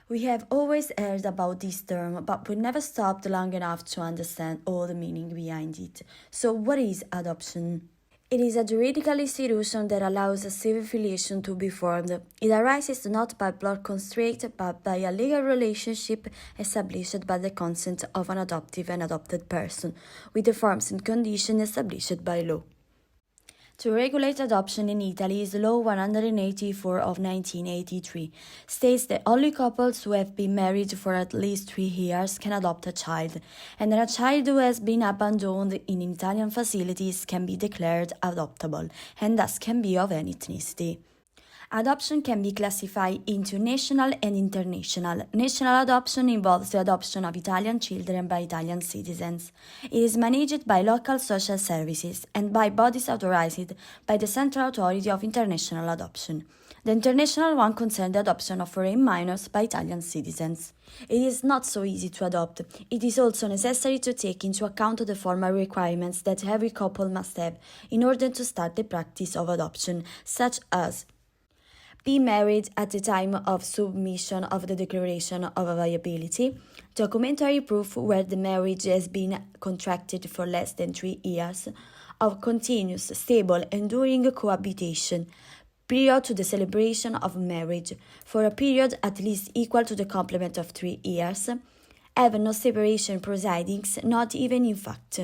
We have always heard about this term, but we never stopped long enough to understand all the meaning behind it. So, what is adoption? It is a juridical institution that allows a civil filiation to be formed. It arises not by blood constraint, but by a legal relationship established by the consent of an adoptive and adopted person, with the forms and conditions established by law. To regulate adoption in Italy is Law 184 of 1983, states that only couples who have been married for at least 3 years can adopt a child, and that a child who has been abandoned in Italian facilities can be declared adoptable, and thus can be of any ethnicity. Adoption can be classified into national and international. National adoption involves the adoption of Italian children by Italian citizens. It is managed by local social services and by bodies authorized by the Central Authority of International Adoption. The international one concerns the adoption of foreign minors by Italian citizens. It is not so easy to adopt. It is also necessary to take into account the formal requirements that every couple must have in order to start the practice of adoption, such as be married at the time of submission of the declaration of viability, documentary proof where the marriage has been contracted for less than 3 years, of continuous, stable, enduring cohabitation, prior to the celebration of marriage, for a period at least equal to the complement of 3 years, have no separation proceedings, not even in fact.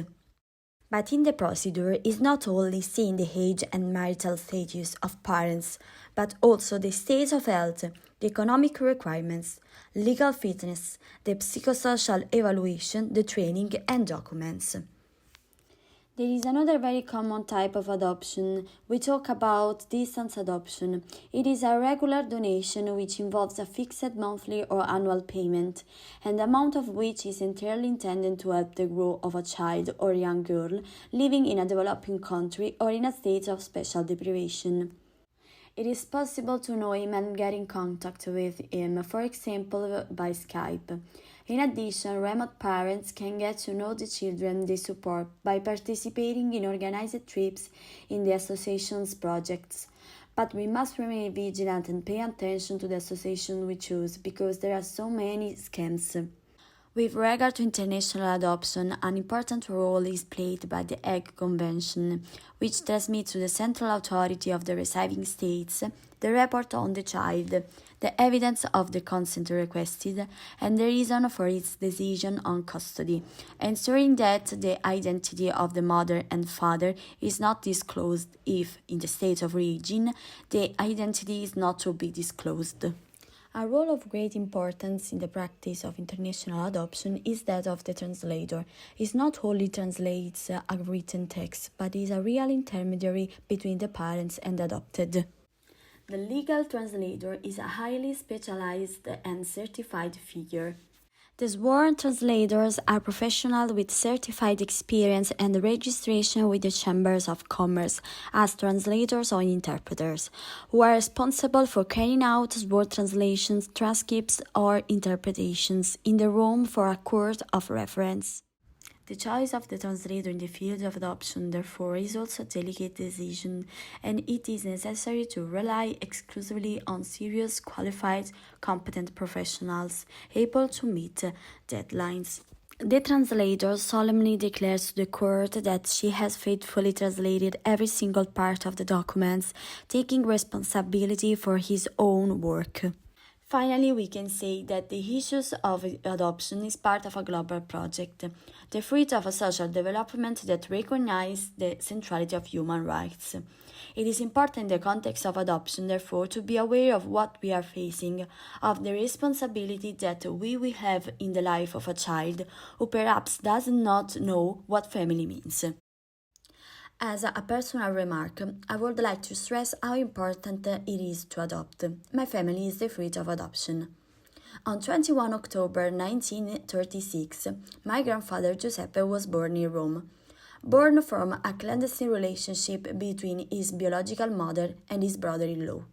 But in the procedure is not only seen the age and marital status of parents, but also the state of health, the economic requirements, legal fitness, the psychosocial evaluation, the training and documents. There is another very common type of adoption. We talk about distance adoption. It is a regular donation which involves a fixed monthly or annual payment, and the amount of which is entirely intended to help the growth of a child or young girl living in a developing country or in a state of special deprivation. It is possible to know him and get in contact with him, for example, by Skype. In addition, remote parents can get to know the children they support by participating in organized trips in the association's projects. But we must remain vigilant and pay attention to the association we choose because there are so many scams. With regard to international adoption, an important role is played by the Hague Convention, which transmits to the central authority of the receiving states the report on the child, the evidence of the consent requested, and the reason for its decision on custody, ensuring that the identity of the mother and father is not disclosed if, in the state of origin, the identity is not to be disclosed. A role of great importance in the practice of international adoption is that of the translator. It not only translates a written text, but is a real intermediary between the parents and the adopted. The legal translator is a highly specialized and certified figure. The sworn translators are professionals with certified experience and registration with the Chambers of Commerce as translators or interpreters, who are responsible for carrying out sworn translations, transcripts, or interpretations in the room for a court of reference. The choice of the translator in the field of adoption, therefore, is also a delicate decision, and it is necessary to rely exclusively on serious, qualified, competent professionals able to meet deadlines. The translator solemnly declares to the court that she has faithfully translated every single part of the documents, taking responsibility for his own work. Finally, we can say that the issues of adoption is part of a global project, the fruit of a social development that recognizes the centrality of human rights. It is important in the context of adoption, therefore, to be aware of what we are facing, of the responsibility that we will have in the life of a child who perhaps does not know what family means. As a personal remark, I would like to stress how important it is to adopt. My family is the fruit of adoption. On 21 October 1936, my grandfather Giuseppe was born in Rome. Born from a clandestine relationship between his biological mother and his brother-in-law.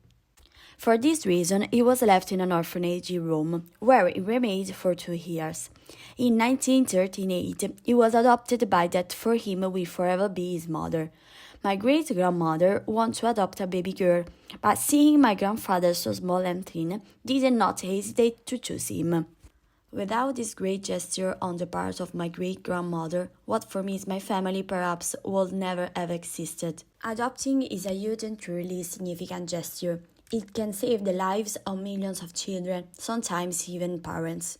For this reason, he was left in an orphanage in Rome, where he remained for 2 years. In 1938, he was adopted by that for him will forever be his mother. My great-grandmother wanted to adopt a baby girl, but seeing my grandfather so small and thin, did not hesitate to choose him. Without this great gesture on the part of my great-grandmother, what for me is my family perhaps would never have existed. Adopting is a huge and truly significant gesture. It can save the lives of millions of children, sometimes even parents.